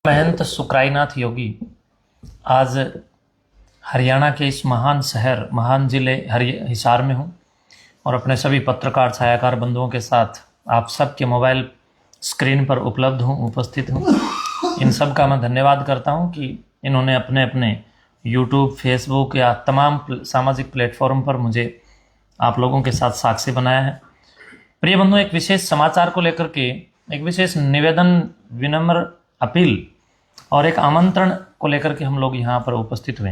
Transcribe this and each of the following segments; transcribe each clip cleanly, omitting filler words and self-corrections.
महंत सुकराईनाथ योगी आज हरियाणा के इस महान शहर महान जिले हिसार में हूँ और अपने सभी पत्रकार छायाकार बंधुओं के साथ आप सबके मोबाइल स्क्रीन पर उपलब्ध हूँ, उपस्थित हूँ। इन सब का मैं धन्यवाद करता हूँ कि इन्होंने अपने अपने यूट्यूब, फेसबुक या तमाम सामाजिक प्लेटफॉर्म पर मुझे आप लोगों के साथ साक्षी बनाया है। प्रिय बंधुओं, एक विशेष समाचार को लेकर के एक विशेष निवेदन, विनम्र अपील और एक आमंत्रण को लेकर के हम लोग यहाँ पर उपस्थित हुए।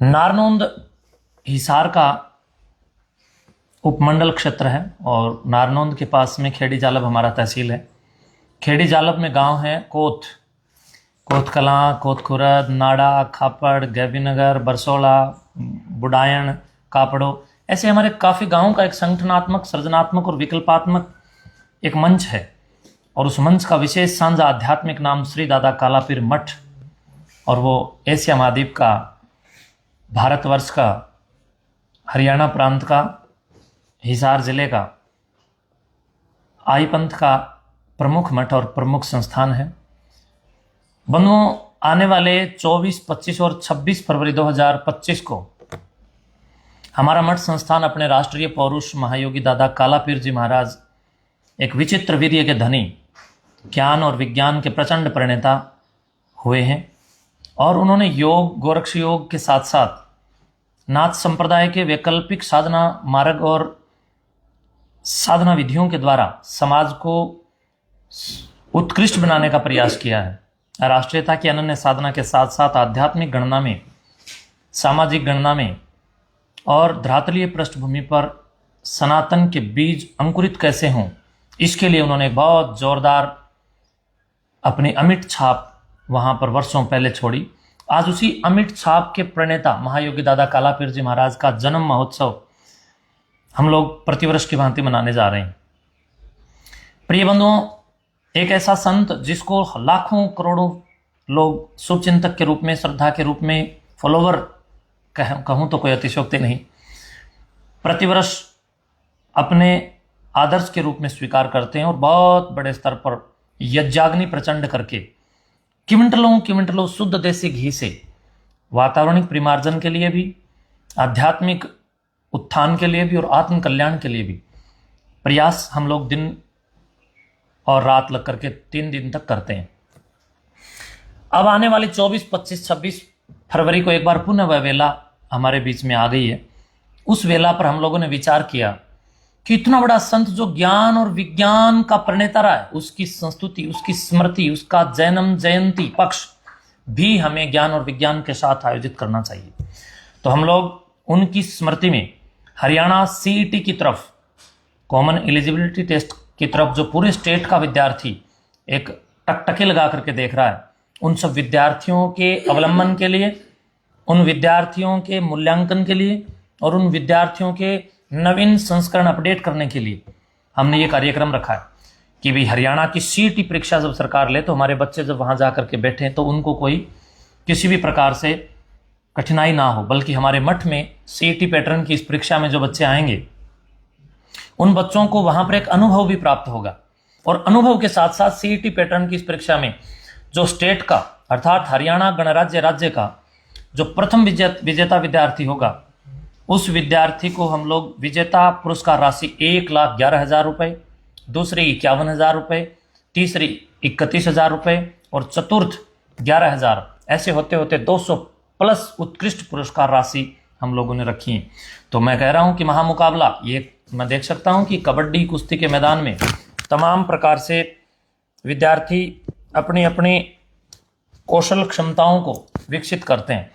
नारनौंद हिसार का उपमंडल क्षेत्र है और नारनौंद के पास में खेड़ी जालब हमारा तहसील है। खेड़ी जालब में गांव है कोत कलां, कोत खुरद, नाड़ा, खापड़, गैबीनगर, बरसोला, बुडायन, कापड़ो, ऐसे हमारे काफ़ी गांवों का एक संगठनात्मक, सृजनात्मक और विकल्पात्मक एक मंच है। और उस मंच का विशेष साझा आध्यात्मिक नाम श्री दादा कालापीर मठ, और वो एशिया महाद्वीप का, भारतवर्ष का, हरियाणा प्रांत का, हिसार जिले का, आई पंथ का प्रमुख मठ और प्रमुख संस्थान है। बंधुओं, आने वाले 24, 25 और 26 फरवरी 2025 को हमारा मठ संस्थान अपने राष्ट्रीय पौरुष महायोगी दादा कालापीर जी महाराज, एक विचित्र वीर्य के धनी, ज्ञान और विज्ञान के प्रचंड प्रणेता हुए हैं और उन्होंने योग, गोरक्ष योग के साथ साथ नाथ संप्रदाय के वैकल्पिक साधना मार्ग और साधना विधियों के द्वारा समाज को उत्कृष्ट बनाने का प्रयास किया है। राष्ट्रीयता की अनन्य साधना के साथ साथ आध्यात्मिक गणना में, सामाजिक गणना में और धरातलीय पृष्ठभूमि पर सनातन के बीज अंकुरित कैसे हों, इसके लिए उन्होंने बहुत जोरदार अपनी अमिट छाप वहाँ पर वर्षों पहले छोड़ी। आज उसी अमिट छाप के प्रणेता महायोगी दादा कालापीर जी महाराज का जन्म महोत्सव हम लोग प्रतिवर्ष की भांति मनाने जा रहे हैं। प्रिय बंधुओं, एक ऐसा संत जिसको लाखों करोड़ों लोग शुभचिंतक के रूप में, श्रद्धा के रूप में, फॉलोवर कहूँ तो कोई अतिशयोक्ति नहीं, प्रतिवर्ष अपने आदर्श के रूप में स्वीकार करते हैं और बहुत बड़े स्तर पर यज्ञाग्नि प्रचंड करके किमिंटलों शुद्ध देसी घी से वातावरणिक परिमार्जन के लिए भी, आध्यात्मिक उत्थान के लिए भी और आत्म कल्याण के लिए भी प्रयास हम लोग दिन और रात लग करके 3 दिन तक करते हैं। अब आने वाली 24, 25, 26 फरवरी को एक बार पुनः वह वेला हमारे बीच में आ गई है। उस वेला पर हम लोगों ने विचार किया कि इतना बड़ा संत जो ज्ञान और विज्ञान का प्रणेता रहा है, उसकी संस्तुति, उसकी स्मृति, उसका जन्म जयंती पक्ष भी हमें ज्ञान और विज्ञान के साथ आयोजित करना चाहिए। तो हम लोग उनकी स्मृति में हरियाणा सीईटी की तरफ, कॉमन एलिजिबिलिटी टेस्ट की तरफ, जो पूरे स्टेट का विद्यार्थी एक टकटकी लगा करके देख रहा है, उन सब विद्यार्थियों के अवलंबन के लिए, उन विद्यार्थियों के मूल्यांकन के लिए और उन विद्यार्थियों के नवीन संस्करण अपडेट करने के लिए हमने ये कार्यक्रम रखा है कि भाई हरियाणा की सीईटी परीक्षा जब सरकार ले तो हमारे बच्चे जब वहाँ जा करके बैठे तो उनको कोई किसी भी प्रकार से कठिनाई ना हो, बल्कि हमारे मठ में सीईटी पैटर्न की इस परीक्षा में जो बच्चे आएंगे उन बच्चों को वहाँ पर एक अनुभव भी प्राप्त होगा। और अनुभव के साथ साथ सीईटी पैटर्न की इस परीक्षा में जो स्टेट का अर्थात हरियाणा गणराज्य राज्य का जो प्रथम विजेता विद्यार्थी होगा, उस विद्यार्थी को हम लोग विजेता पुरस्कार राशि 1,11,000 रुपये, दूसरी 51,000 रुपये, तीसरी 31,000 रुपये और चतुर्थ 11,000, ऐसे होते होते 200 प्लस उत्कृष्ट पुरस्कार राशि हम लोगों ने रखी है। तो मैं कह रहा हूं कि महामुकाबला, ये मैं देख सकता हूं कि कबड्डी कुश्ती के मैदान में तमाम प्रकार से विद्यार्थी अपनी अपनी कौशल क्षमताओं को विकसित करते हैं।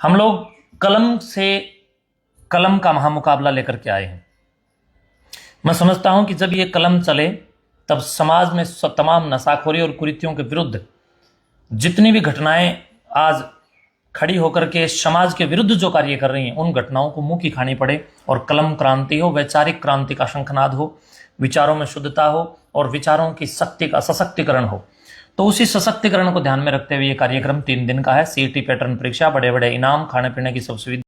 हम लोग कलम से कलम का महामुकाबला लेकर के आए हैं। मैं समझता हूं कि जब ये कलम चले तब समाज में तमाम नशाखोरी और कुरीतियों के विरुद्ध जितनी भी घटनाएं आज खड़ी होकर के समाज के विरुद्ध जो कार्य कर रही हैं, उन घटनाओं को मुंह की खानी पड़े और कलम क्रांति हो, वैचारिक क्रांति का शंखनाद हो, विचारों में शुद्धता हो और विचारों की शक्ति का सशक्तिकरण हो। तो उसी सशक्तिकरण को ध्यान में रखते हुए ये कार्यक्रम 3 दिन का है। सीईटी पैटर्न परीक्षा, बड़े बड़े इनाम, खाने पीने की सब सुविधा।